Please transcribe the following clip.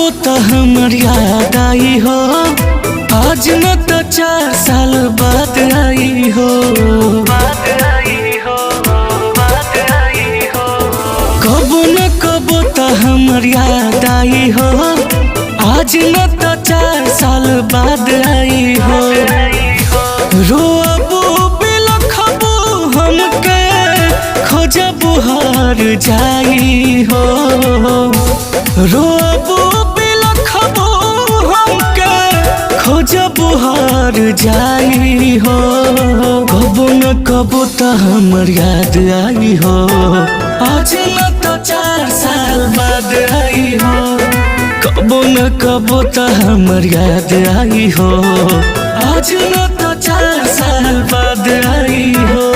कबो तो हमर याद आई हो, आज न तो 4 साल बाद आई हो। कबो न कबो तो हमर याद आई हो, आज न तो 4 साल बाद आई हो। रोअबू बिलखबू हमके खोजबू हार जाई हो। रोअबू बिलखबू हमके खोजबू हार जाई हो। कबो न कबो तो हमर याद आई हो, आज न तो 4 साल बाद आई हो। कबो न कबो तो हमर याद आई हो, आज न तो 4 साल बाद आई हो।